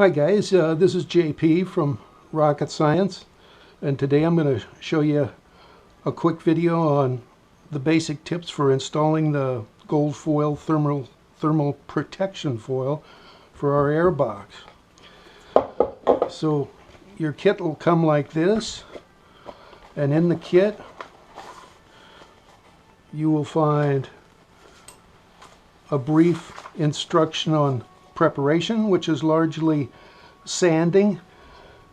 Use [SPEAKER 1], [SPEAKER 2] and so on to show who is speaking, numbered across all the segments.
[SPEAKER 1] Hi guys, this is JP from Rocket Science, and today I'm going to show you a quick video on the basic tips for installing the gold foil thermal protection foil for our air box. So your kit will come like this, and in the kit you will find a brief instruction on preparation, which is largely sanding,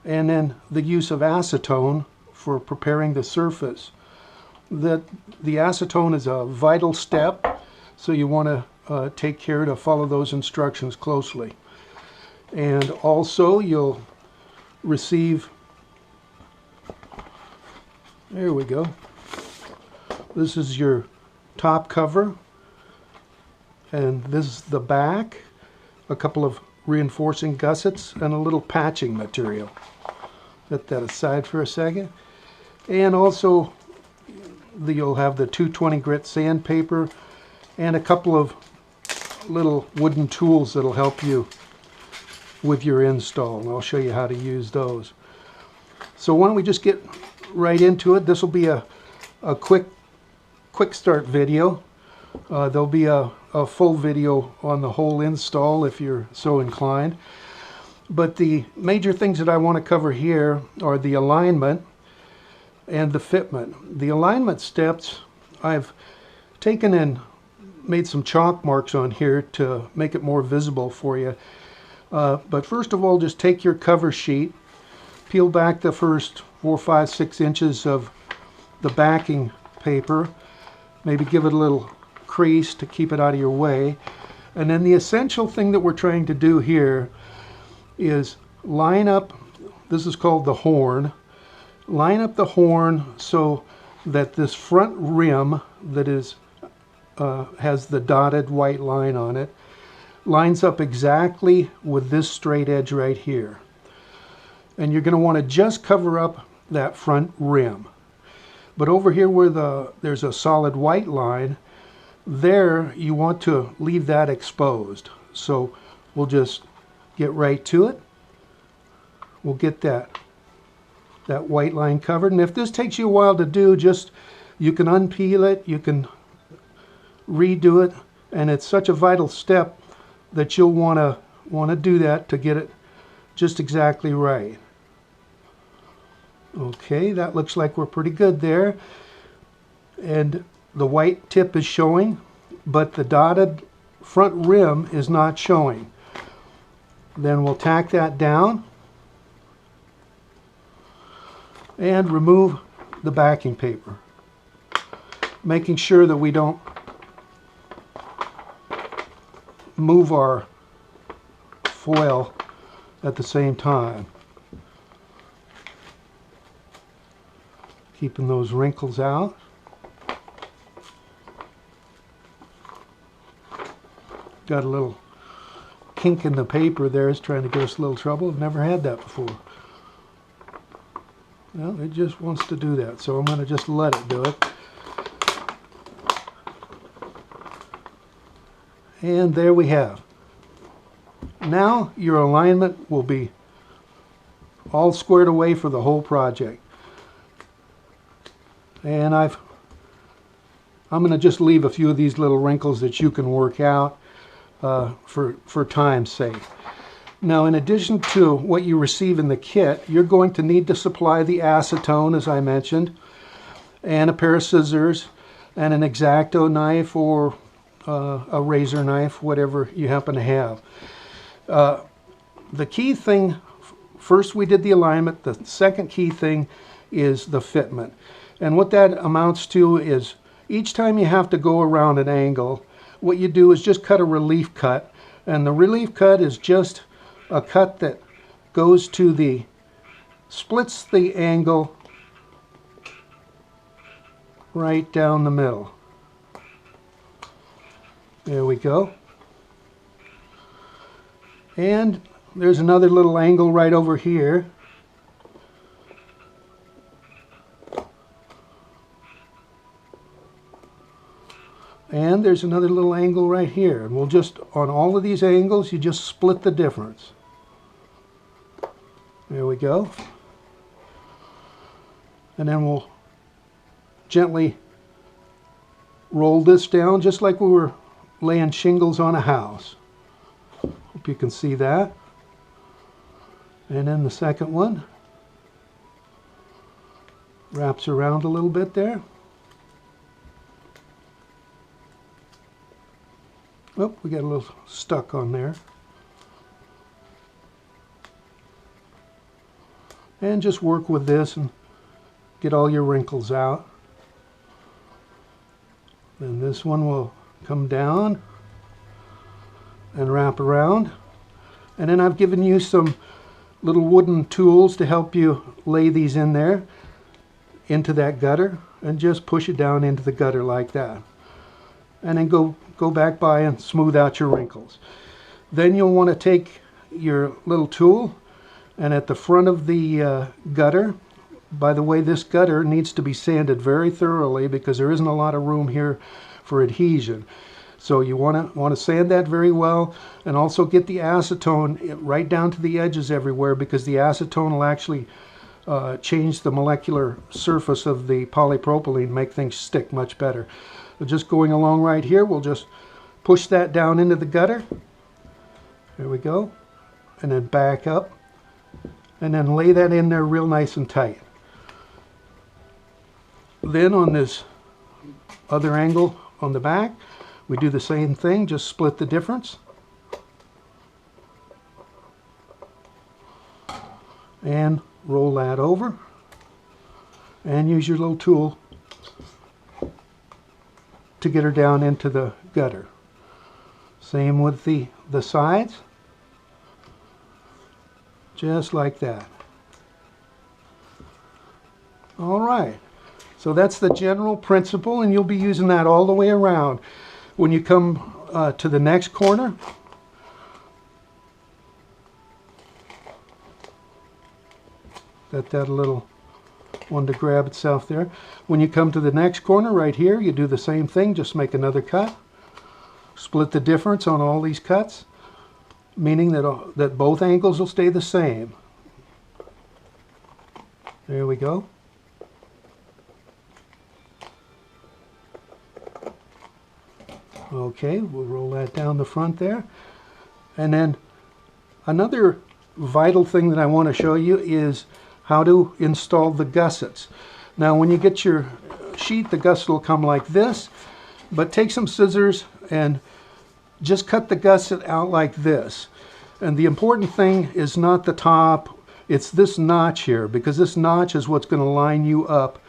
[SPEAKER 1] and then the use of acetone for preparing the surface. The acetone is a vital step, so you want to take care to follow those instructions closely. And also you'll receive, there we go, this is your top cover, and this is the back, a couple of reinforcing gussets, and a little patching material. Set that aside for a second. And also you'll have the 220 grit sandpaper and a couple of little wooden tools that'll help you with your install, and I'll show you how to use those. So why don't we just get right into it. This will be a quick start video. There'll be a full video on the whole install if you're so inclined. But the major things that I want to cover here are the alignment and the fitment. The alignment steps, I've taken and made some chalk marks on here to make it more visible for you. But first of all, just take your cover sheet, peel back the first 4, 5, 6 inches of the backing paper, maybe give it a little crease to keep it out of your way. And then the essential thing that we're trying to do here is line up, this is called the horn, line up the horn so that this front rim that is has the dotted white line on it lines up exactly with this straight edge right here. And you're going to want to just cover up that front rim. But over here where there's a solid white line, there you want to leave that exposed. So we'll just get right to it. We'll get that white line covered, and if this takes you a while to do, you can unpeel it, you can redo it, and it's such a vital step that you'll want to do that to get it just exactly right. Okay, that looks like we're pretty good there, and the white tip is showing, but the dotted front rim is not showing. Then we'll tack that down and remove the backing paper, making sure that we don't move our foil at the same time. Keeping those wrinkles out. Got a little kink in the paper there, is trying to give us a little trouble. I've never had that before. Well, it just wants to do that, so I'm going to just let it do it. And there we have. Now your alignment will be all squared away for the whole project. And I'm going to just leave a few of these little wrinkles that you can work out for time's sake. Now, in addition to what you receive in the kit, you're going to need to supply the acetone, as I mentioned, and a pair of scissors, and an X-Acto knife or a razor knife, whatever you happen to have. The key thing, first we did the alignment, the second key thing is the fitment. And what that amounts to is each time you have to go around an angle, what you do is just cut a relief cut, and the relief cut is just a cut that goes to splits the angle right down the middle. There we go. And there's another little angle right over here. And there's another little angle right here. And we'll just, on all of these angles, you just split the difference. There we go. And then we'll gently roll this down just like we were laying shingles on a house. Hope you can see that. And then the second one wraps around a little bit there. Oh, we got a little stuck on there. And just work with this and get all your wrinkles out. Then this one will come down and wrap around. And then I've given you some little wooden tools to help you lay these in there into that gutter, and just push it down into the gutter like that. And then go back by and smooth out your wrinkles. Then you'll want to take your little tool, and at the front of the gutter, by the way, this gutter needs to be sanded very thoroughly because there isn't a lot of room here for adhesion. So you want to sand that very well, and also get the acetone right down to the edges everywhere, because the acetone will actually change the molecular surface of the polypropylene, make things stick much better. So just going along right here, we'll just push that down into the gutter. There we go. And then back up. And then lay that in there real nice and tight. Then on this other angle on the back, we do the same thing, just split the difference. And roll that over. And use your little tool to get her down into the gutter. Same with the sides. Just like that. All right. So that's the general principle, and you'll be using that all the way around. When you come to the next corner, that little one to grab itself there. When you come to the next corner right here, you do the same thing, just make another cut. Split the difference on all these cuts, meaning that both angles will stay the same. There we go. Okay, we'll roll that down the front there. And then another vital thing that I want to show you is how to install the gussets. Now when you get your sheet, the gusset will come like this, but take some scissors and just cut the gusset out like this. And the important thing is not the top, it's this notch here, because this notch is what's going to line you up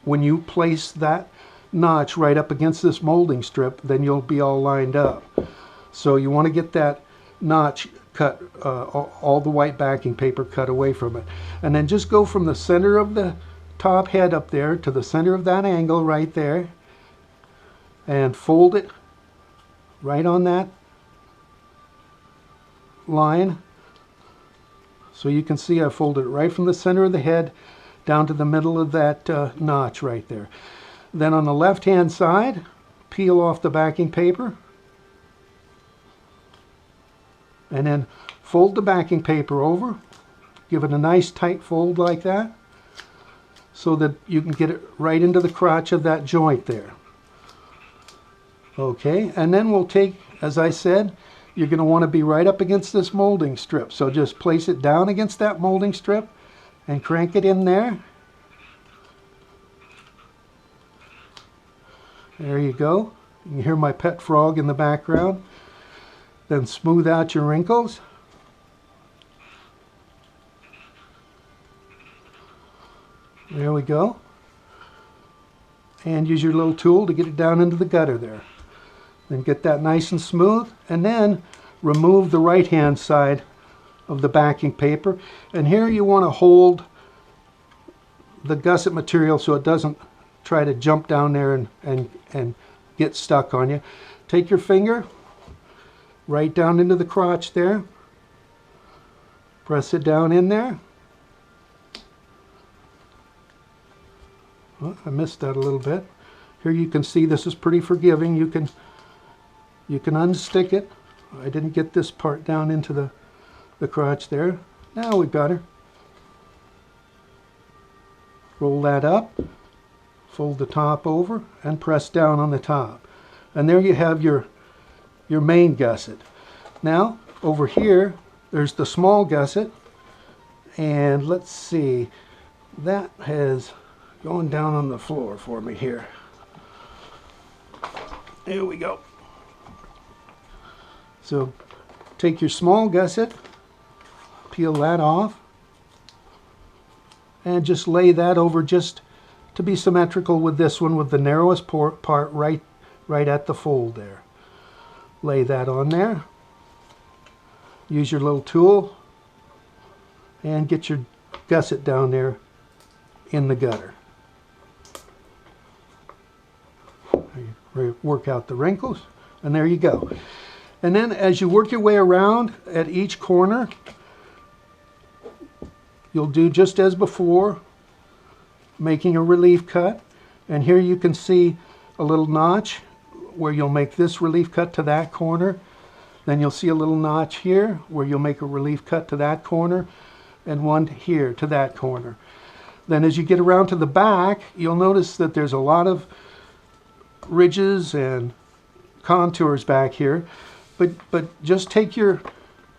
[SPEAKER 1] when you place that notch right up against this molding strip, then you'll be all lined up. So you want to get that notch cut, all the white backing paper cut away from it. And then just go from the center of the top head up there to the center of that angle right there, and fold it right on that line. So you can see I folded it right from the center of the head down to the middle of that notch right there. Then on the left hand side, peel off the backing paper, and then fold the backing paper over, give it a nice tight fold like that, so that you can get it right into the crotch of that joint there. Okay, and then we'll take, as I said, you're going to want to be right up against this molding strip. So just place it down against that molding strip and crank it in there. There you go. You can hear my pet frog in the background. Then smooth out your wrinkles. There we go. And use your little tool to get it down into the gutter there. Then get that nice and smooth, and then remove the right hand side of the backing paper. And here you want to hold the gusset material so it doesn't try to jump down there and get stuck on you. Take your finger right down into the crotch there. Press it down in there. Oh, I missed that a little bit. Here you can see this is pretty forgiving. You can unstick it. I didn't get this part down into the crotch there. Now we've got her. Roll that up, fold the top over, and press down on the top. And there you have your main gusset. Now, over here, there's the small gusset. And let's see, that has gone down on the floor for me here. There we go. So take your small gusset, peel that off, and just lay that over just to be symmetrical with this one, with the narrowest part right at the fold there. Lay that on there. Use your little tool and get your gusset down there in the gutter. Work out the wrinkles, and there you go. And then as you work your way around at each corner, you'll do just as before, making a relief cut. And here you can see a little notch where you'll make this relief cut to that corner. Then you'll see a little notch here where you'll make a relief cut to that corner, and one here to that corner. Then as you get around to the back, you'll notice that there's a lot of ridges and contours back here. But just take your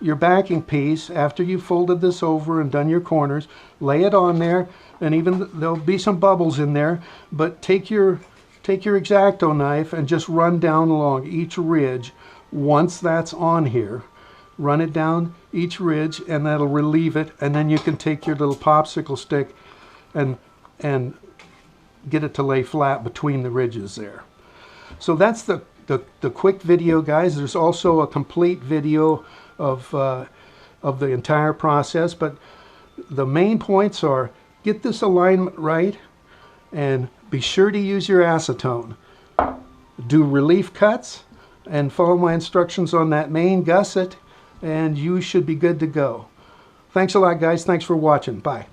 [SPEAKER 1] backing piece after you've folded this over and done your corners, lay it on there, and even there'll be some bubbles in there, but take your X-Acto knife and just run down along each ridge. Once that's on here, run it down each ridge, and that'll relieve it, and then you can take your little popsicle stick and get it to lay flat between the ridges there. So that's the quick video, guys. There's also a complete video of the entire process, but the main points are: get this alignment right, and be sure to use your acetone. Do relief cuts and follow my instructions on that main gusset, and you should be good to go. Thanks a lot, guys. Thanks for watching. Bye.